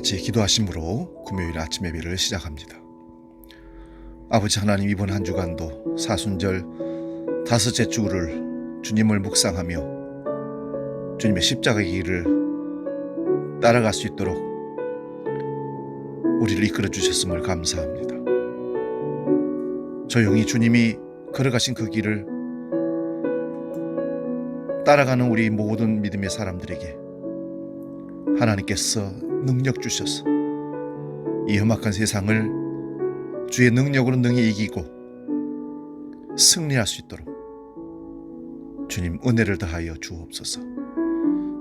같이 기도하심으로 금요일 아침 예배를 시작합니다. 아버지 하나님, 이번 한 주간도 사순절 다섯째 주를 주님을 묵상하며 주님의 십자가의 길을 따라갈 수 있도록 우리를 이끌어 주셨음을 감사합니다. 조용히 주님이 걸어가신 그 길을 따라가는 우리 모든 믿음의 사람들에게 하나님께서 능력 주셔서 이 험악한 세상을 주의 능력으로 능히 이기고 승리할 수 있도록 주님 은혜를 더하여 주옵소서.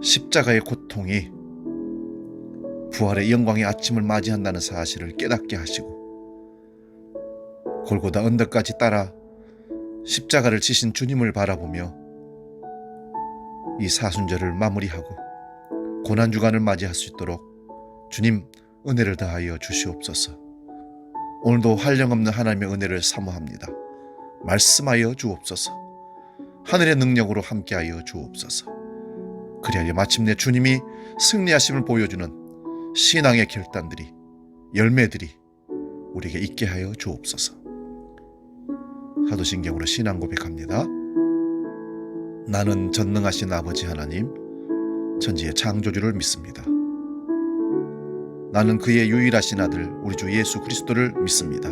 십자가의 고통이 부활의 영광의 아침을 맞이한다는 사실을 깨닫게 하시고 골고다 언덕까지 따라 십자가를 지신 주님을 바라보며 이 사순절을 마무리하고 고난주간을 맞이할 수 있도록 주님 은혜를 더하여 주시옵소서. 오늘도 한량없는 하나님의 은혜를 사모합니다. 말씀하여 주옵소서. 하늘의 능력으로 함께하여 주옵소서. 그리하여 마침내 주님이 승리하심을 보여주는 신앙의 결단들이, 열매들이 우리에게 있게 하여 주옵소서. 사도신경으로 신앙 고백합니다. 나는 전능하신 아버지 하나님, 천지의 창조주를 믿습니다. 나는 그의 유일하신 아들 우리 주 예수 그리스도를 믿습니다.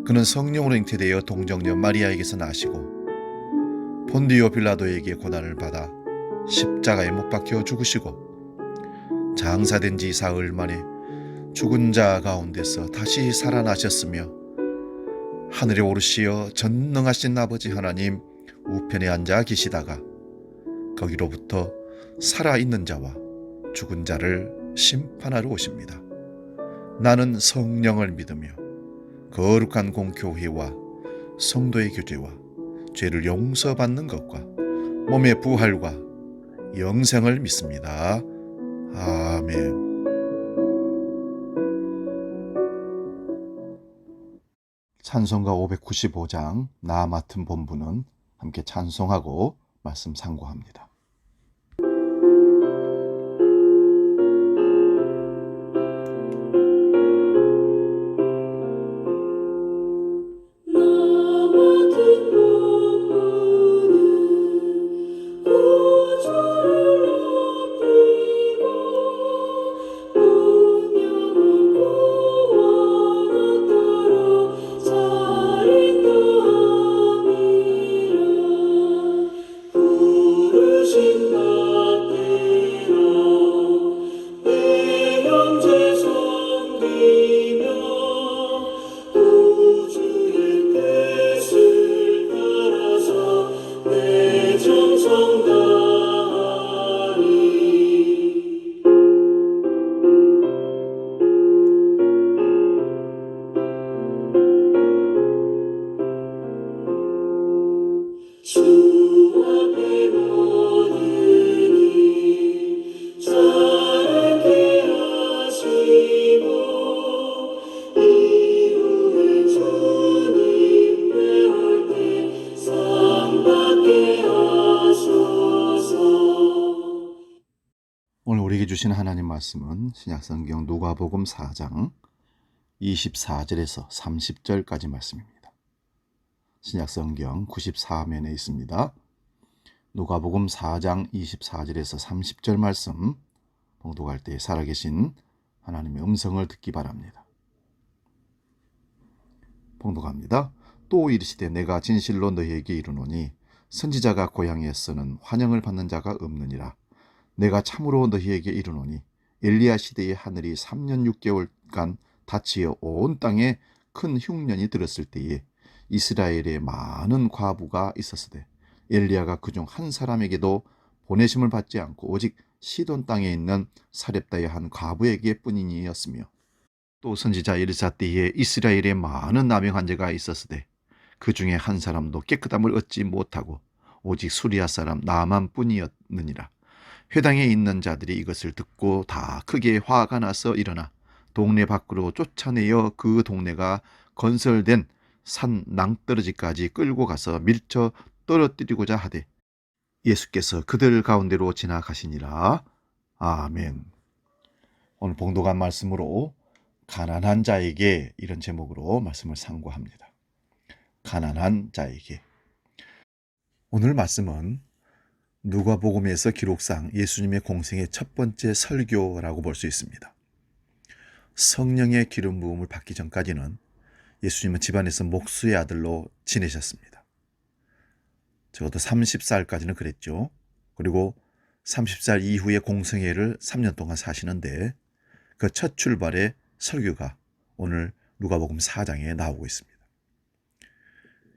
그는 성령으로 잉태되어 동정녀 마리아에게서 나시고 본디오 빌라도에게 고난을 받아 십자가에 못 박혀 죽으시고 장사된 지 사흘 만에 죽은 자 가운데서 다시 살아나셨으며 하늘에 오르시어 전능하신 아버지 하나님 우편에 앉아 계시다가 거기로부터 살아있는 자와 죽은 자를 심판하러 오십니다. 나는 성령을 믿으며 거룩한 공교회와 성도의 교제와 죄를 용서받는 것과 몸의 부활과 영생을 믿습니다. 아멘. 찬송가 595장 나 맡은 본부는 함께 찬송하고 말씀 상고합니다. 오늘 우리에게 주신 하나님 말씀은 신약성경 누가복음 4장 24절에서 30절까지 말씀입니다. 신약성경 94면에 있습니다. 누가복음 4장 24절에서 30절 말씀 봉독할 때 살아계신 하나님의 음성을 듣기 바랍니다. 봉독합니다. 또 이르시되 내가 진실로 너희에게 이르노니 선지자가 고향에서는 환영을 받는 자가 없느니라. 내가 참으로 너희에게 이르노니 엘리야 시대의 하늘이 3년 6개월간 닫히어 온 땅에 큰 흉년이 들었을 때에 이스라엘에 많은 과부가 있었으되 엘리야가 그중 한 사람에게도 보내심을 받지 않고 오직 시돈 땅에 있는 사렙다의 한 과부에게 뿐이니였으며 또 선지자 엘리사 때에 이스라엘에 많은 남용 환자가 있었으되 그 중에 한 사람도 깨끗함을 얻지 못하고 오직 수리아 사람 나만 뿐이었느니라. 회당에 있는 자들이 이것을 듣고 다 크게 화가 나서 일어나 동네 밖으로 쫓아내어 그 동네가 건설된 산 낭떠러지까지 끌고 가서 밀쳐 떨어뜨리고자 하되 예수께서 그들 가운데로 지나가시니라. 아멘. 오늘 봉독한 말씀으로 가난한 자에게 이런 제목으로 말씀을 상고합니다. 가난한 자에게. 오늘 말씀은 누가복음에서 기록상 예수님의 공생의 첫 번째 설교라고 볼 수 있습니다. 성령의 기름 부음을 받기 전까지는 예수님은 집안에서 목수의 아들로 지내셨습니다. 적어도 30살까지는 그랬죠. 그리고 30살 이후에 공생애를 3년 동안 사시는데 그 첫 출발의 설교가 오늘 누가복음 4장에 나오고 있습니다.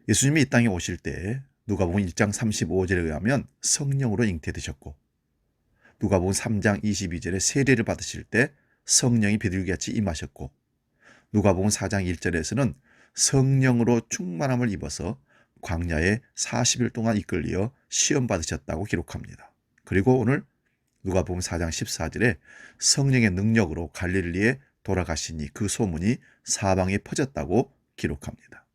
예수님이 이 땅에 오실 때 누가복음 1장 35절에 의하면 성령으로 잉태되셨고 누가복음 3장 22절에 세례를 받으실 때 성령이 비둘기같이 임하셨고 누가복음 4장 1절에서는 성령으로 충만함을 입어서 광야에 40일 동안 이끌려 시험 받으셨다고 기록합니다. 그리고 오늘 누가복음 4장 14절에 성령의 능력으로 갈릴리에 돌아가시니 그 소문이 사방에 퍼졌다고 기록합니다.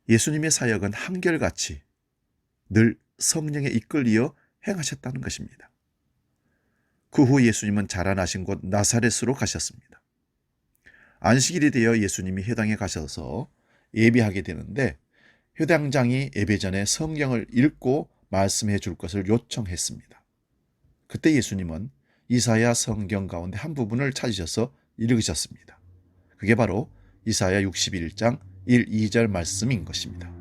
예수님의 사역은 한결같이 늘 성령에 이끌려 행하셨다는 것입니다. 그 후 예수님은 자라나신 곳 나사렛으로 가셨습니다. 안식일이 되어 예수님이 회당에 가셔서 예배하게 되는데 회당장이 예배 전에 성경을 읽고 말씀해 줄 것을 요청했습니다. 그때 예수님은 이사야 성경 가운데 한 부분을 찾으셔서 읽으셨습니다. 그게 바로 이사야 61장 1, 2절 말씀인 것입니다.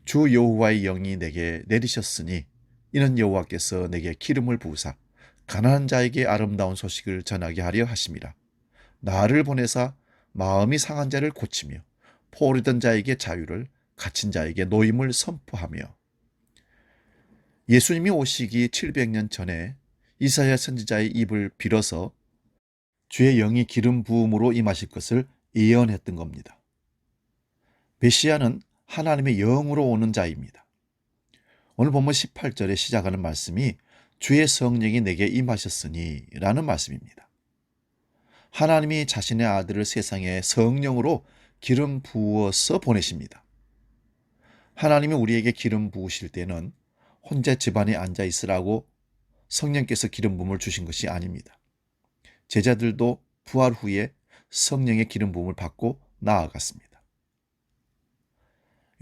주 여호와의 영이 내게 내리셨으니 이는 여호와께서 내게 기름을 부으사 가난한 자에게 아름다운 소식을 전하게 하려 하심이라. 나를 보내사 마음이 상한 자를 고치며 포로된 자에게 자유를 갇힌 자에게 노임을 선포하며. 예수님이 오시기 700년 전에 이사야 선지자의 입을 빌어서 주의 영이 기름 부음으로 임하실 것을 예언했던 겁니다. 메시아는 하나님의 영으로 오는 자입니다. 오늘 본문 18절에 시작하는 말씀이 주의 성령이 내게 임하셨으니 라는 말씀입니다. 하나님이 자신의 아들을 세상에 성령으로 기름 부어서 보내십니다. 하나님이 우리에게 기름 부으실 때는 혼자 집안에 앉아 있으라고 성령께서 기름 부음을 주신 것이 아닙니다. 제자들도 부활 후에 성령의 기름 부음을 받고 나아갔습니다.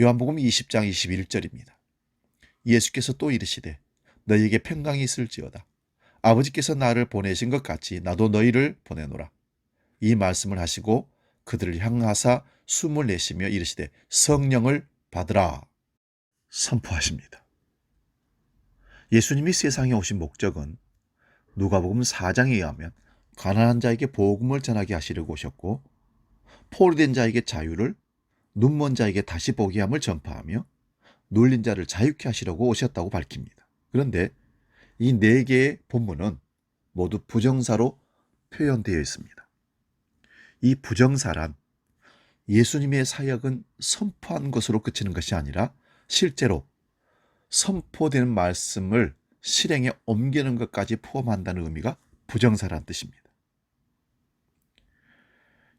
요한복음 20장 21절입니다. 예수께서 또 이르시되 너희에게 평강이 있을지어다. 아버지께서 나를 보내신 것 같이 나도 너희를 보내노라. 이 말씀을 하시고 그들을 향하사 숨을 내쉬며 이르시되 성령을 받으라 선포하십니다. 예수님이 세상에 오신 목적은 누가복음 4장에 의하면 가난한 자에게 복음을 전하게 하시려고 오셨고 포로된 자에게 자유를, 눈먼 자에게 다시 보게 함을 전파하며 눌린 자를 자유케 하시려고 오셨다고 밝힙니다. 그런데 이 네 개의 본문은 모두 부정사로 표현되어 있습니다. 이 부정사란 예수님의 사역은 선포한 것으로 그치는 것이 아니라 실제로 선포되는 말씀을 실행에 옮기는 것까지 포함한다는 의미가 부정사란 뜻입니다.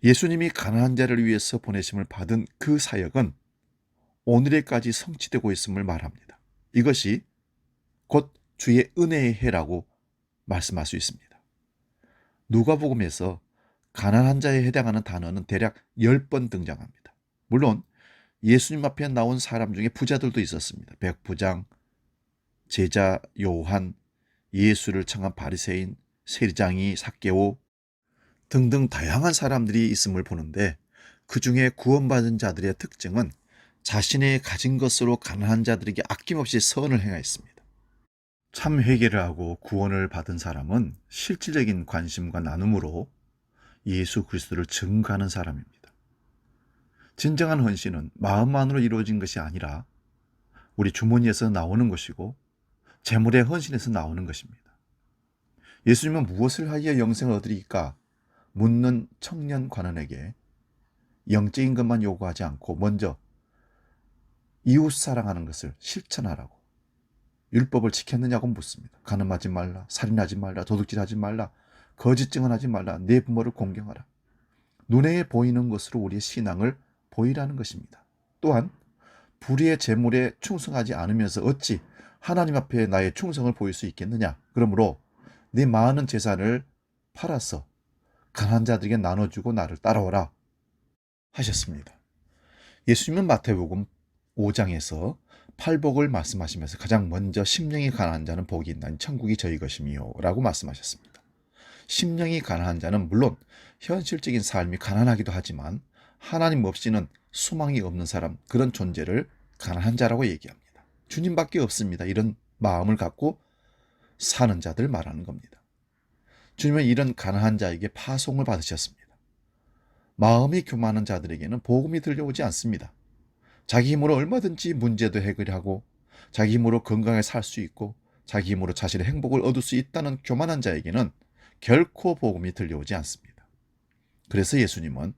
예수님이 가난한 자를 위해서 보내심을 받은 그 사역은 오늘에까지 성취되고 있음을 말합니다. 이것이 곧 주의 은혜의 해라고 말씀할 수 있습니다. 누가복음에서 가난한 자에 해당하는 단어는 대략 10번 등장합니다. 물론 예수님 앞에 나온 사람 중에 부자들도 있었습니다. 백부장, 제자 요한, 예수를 청한 바리새인, 세리장이 삭개오 등등 다양한 사람들이 있음을 보는데 그 중에 구원받은 자들의 특징은 자신의 가진 것으로 가난한 자들에게 아낌없이 선을 행하였습니다. 참 회개를 하고 구원을 받은 사람은 실질적인 관심과 나눔으로 예수 그리스도를 증거하는 사람입니다. 진정한 헌신은 마음만으로 이루어진 것이 아니라 우리 주머니에서 나오는 것이고 재물의 헌신에서 나오는 것입니다. 예수님은 무엇을 하여 영생을 얻으리까 묻는 청년 관원에게 영적인 것만 요구하지 않고 먼저 이웃 사랑하는 것을 실천하라고 율법을 지켰느냐고 묻습니다. 간음하지 말라, 살인하지 말라, 도둑질하지 말라, 거짓 증언하지 말라, 내 부모를 공경하라. 눈에 보이는 것으로 우리의 신앙을 보이라는 것입니다. 또한 불의의 재물에 충성하지 않으면서 어찌 하나님 앞에 나의 충성을 보일 수 있겠느냐. 그러므로 네 많은 재산을 팔아서 가난한 자들에게 나눠주고 나를 따라오라 하셨습니다. 예수님은 마태복음 5장에서 팔복을 말씀하시면서 가장 먼저 심령이 가난한 자는 복이 있나니 천국이 저희 것이미요 라고 말씀하셨습니다. 심령이 가난한 자는 물론 현실적인 삶이 가난하기도 하지만 하나님 없이는 소망이 없는 사람, 그런 존재를 가난한 자라고 얘기합니다. 주님밖에 없습니다. 이런 마음을 갖고 사는 자들 말하는 겁니다. 주님은 이런 가난한 자에게 파송을 받으셨습니다. 마음이 교만한 자들에게는 복음이 들려오지 않습니다. 자기 힘으로 얼마든지 문제도 해결하고 자기 힘으로 건강하게 살 수 있고 자기 힘으로 자신의 행복을 얻을 수 있다는 교만한 자에게는 결코 복음이 들려오지 않습니다. 그래서 예수님은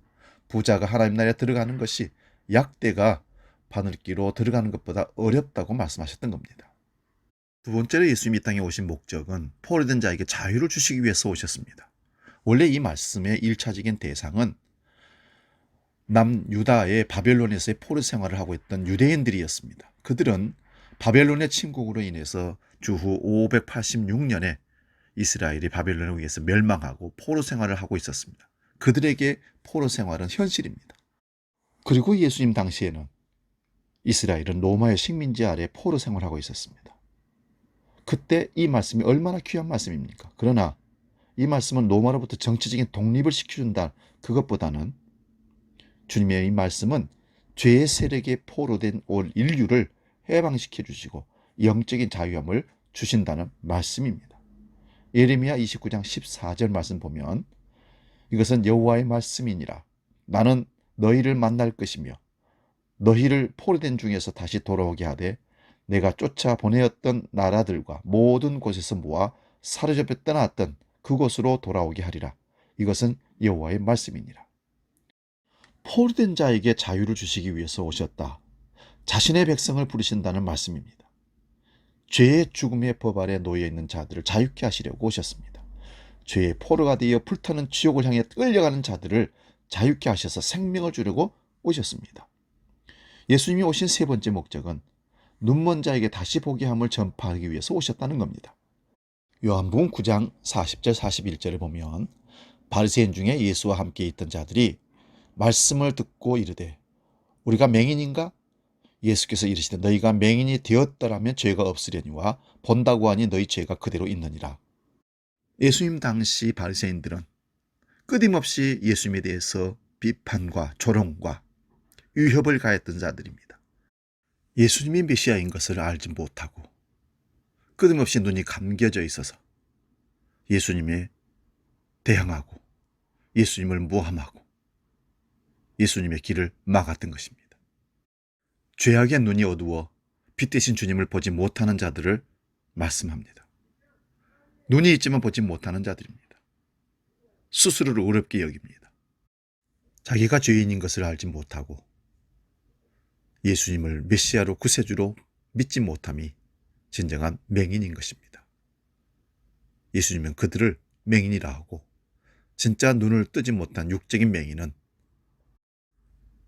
부자가 하나님 나라에 들어가는 것이 약대가 바늘기로 들어가는 것보다 어렵다고 말씀하셨던 겁니다. 두 번째로 예수님이 이 땅에 오신 목적은 포로된 자에게 자유를 주시기 위해서 오셨습니다. 원래 이 말씀의 1차적인 대상은 남유다의 바벨론에서의 포로 생활을 하고 있던 유대인들이었습니다. 그들은 바벨론의 침공으로 인해서 주후 586년에 이스라엘이 바벨론에 의해서 멸망하고 포로 생활을 하고 있었습니다. 그들에게 포로 생활은 현실입니다. 그리고 예수님 당시에는 이스라엘은 로마의 식민지 아래 포로 생활하고 있었습니다. 그때 이 말씀이 얼마나 귀한 말씀입니까? 그러나 이 말씀은 로마로부터 정치적인 독립을 시켜준다. 그것보다는 주님의 이 말씀은 죄의 세력에 포로된 올 인류를 해방시켜 주시고 영적인 자유함을 주신다는 말씀입니다. 예레미야 29장 14절 말씀 보면 이것은 여호와의 말씀이니라. 나는 너희를 만날 것이며 너희를 포로된 중에서 다시 돌아오게 하되 내가 쫓아 보내었던 나라들과 모든 곳에서 모아 사로잡혀 떠났던 그곳으로 돌아오게 하리라. 이것은 여호와의 말씀이니라. 포로된 자에게 자유를 주시기 위해서 오셨다. 자신의 백성을 부르신다는 말씀입니다. 죄의 죽음의 법 아래 놓여 있는 자들을 자유케 하시려고 오셨습니다. 죄의 포로가 되어 불타는 지옥을 향해 끌려가는 자들을 자유케 하셔서 생명을 주려고 오셨습니다. 예수님이 오신 세 번째 목적은 눈먼 자에게 다시 보게 함을 전파하기 위해서 오셨다는 겁니다. 요한복음 9장 40절 41절을 보면 바리새인 중에 예수와 함께 있던 자들이 말씀을 듣고 이르되 우리가 맹인인가? 예수께서 이르시되 너희가 맹인이 되었더라면 죄가 없으려니와 본다고 하니 너희 죄가 그대로 있느니라. 예수님 당시 바리새인들은 끊임없이 예수님에 대해서 비판과 조롱과 위협을 가했던 자들입니다. 예수님이 메시아인 것을 알지 못하고 끊임없이 눈이 감겨져 있어서 예수님에 대항하고 예수님을 모함하고 예수님의 길을 막았던 것입니다. 죄악의 눈이 어두워 빛 대신 주님을 보지 못하는 자들을 말씀합니다. 눈이 있지만 보지 못하는 자들입니다. 스스로를 어렵게 여깁니다. 자기가 죄인인 것을 알지 못하고 예수님을 메시아로 구세주로 믿지 못함이 진정한 맹인인 것입니다. 예수님은 그들을 맹인이라 하고 진짜 눈을 뜨지 못한 육적인 맹인은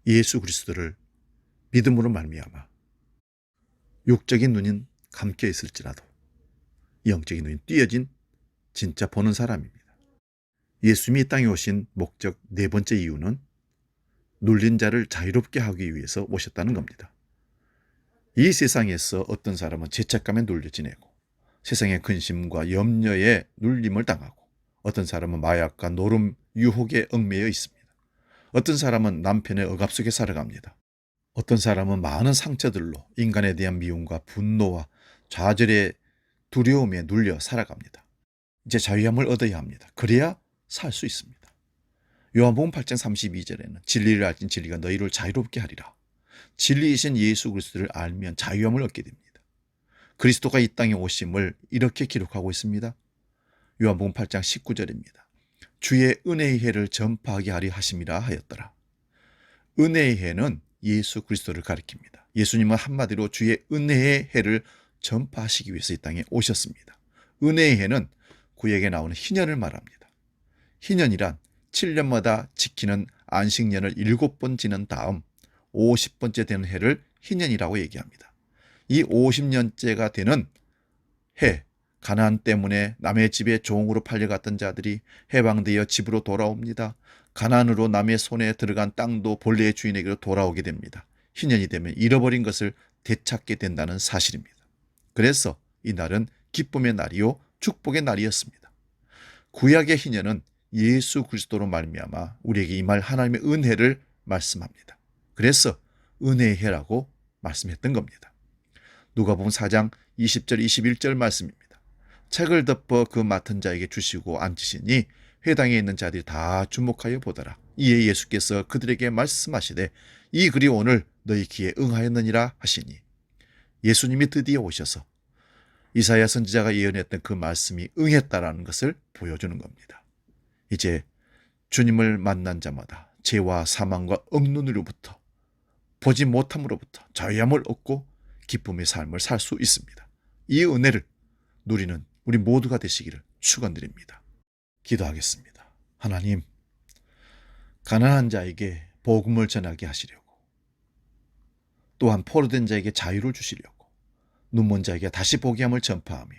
예수 그리스도를 믿음으로 말미암아 육적인 눈은 감겨 있을지라도 영적인 눈이 띄어진 진짜 보는 사람입니다. 예수님이 이 땅에 오신 목적 네 번째 이유는 눌린 자를 자유롭게 하기 위해서 오셨다는 겁니다. 이 세상에서 어떤 사람은 죄책감에 눌려 지내고 세상의 근심과 염려에 눌림을 당하고 어떤 사람은 마약과 노름, 유혹에 얽매여 있습니다. 어떤 사람은 남편의 억압 속에 살아갑니다. 어떤 사람은 많은 상처들로 인간에 대한 미움과 분노와 좌절의 두려움에 눌려 살아갑니다. 이제 자유함을 얻어야 합니다. 그래야 살 수 있습니다. 요한복음 8장 32절에는 진리를 알진 진리가 너희를 자유롭게 하리라. 진리이신 예수 그리스도를 알면 자유함을 얻게 됩니다. 그리스도가 이 땅에 오심을 이렇게 기록하고 있습니다. 요한복음 8장 19절입니다. 주의 은혜의 해를 전파하게 하리 하심이라 하였더라. 은혜의 해는 예수 그리스도를 가리킵니다. 예수님은 한마디로 주의 은혜의 해를 전파하시기 위해서 이 땅에 오셨습니다. 은혜의 해는 구약에 나오는 희년을 말합니다. 희년이란 7년마다 지키는 안식년을 7번 지난 다음 50번째 되는 해를 희년이라고 얘기합니다. 이 50년째가 되는 해, 가나안 때문에 남의 집에 종으로 팔려갔던 자들이 해방되어 집으로 돌아옵니다. 가나안으로 남의 손에 들어간 땅도 본래의 주인에게로 돌아오게 됩니다. 희년이 되면 잃어버린 것을 되찾게 된다는 사실입니다. 그래서 이 날은 기쁨의 날이요 축복의 날이었습니다. 구약의 희년은 예수 그리스도로 말미암아 우리에게 임할 하나님의 은혜를 말씀합니다. 그래서 은혜의 해라고 말씀했던 겁니다. 누가복음 4장 20절 21절 말씀입니다. 책을 덮어 그 맡은 자에게 주시고 앉으시니 회당에 있는 자들이 다 주목하여 보더라. 이에 예수께서 그들에게 말씀하시되 이 글이 오늘 너희 귀에 응하였느니라 하시니 예수님이 드디어 오셔서 이사야 선지자가 예언했던 그 말씀이 응했다라는 것을 보여주는 겁니다. 이제 주님을 만난 자마다 죄와 사망과 억눈으로부터 보지 못함으로부터 자유함을 얻고 기쁨의 삶을 살 수 있습니다. 이 은혜를 누리는 우리 모두가 되시기를 축원드립니다. 기도하겠습니다. 하나님, 가난한 자에게 복음을 전하게 하시려고, 또한 포로된 자에게 자유를 주시려고, 눈먼 자에게 다시 보게 함을 전파하며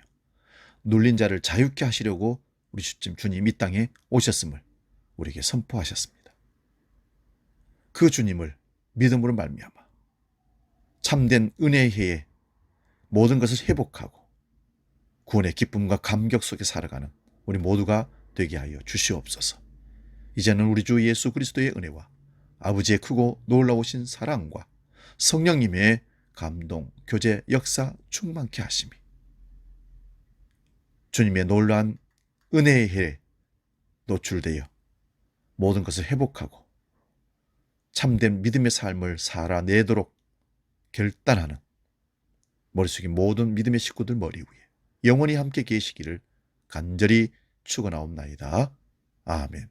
눌린 자를 자유케 하시려고 우리 주님 이 땅에 오셨음을 우리에게 선포하셨습니다. 그 주님을 믿음으로 말미암아 참된 은혜의 해에 모든 것을 회복하고 구원의 기쁨과 감격 속에 살아가는 우리 모두가 되게 하여 주시옵소서. 이제는 우리 주 예수 그리스도의 은혜와 아버지의 크고 놀라우신 사랑과 성령님의 감동, 교제, 역사 충만케 하심이 주님의 놀라운 은혜의 해에 노출되어 모든 것을 회복하고 참된 믿음의 삶을 살아내도록 결단하는 머릿속에 모든 믿음의 식구들 머리 위에 영원히 함께 계시기를 간절히 축원하옵나이다. 아멘.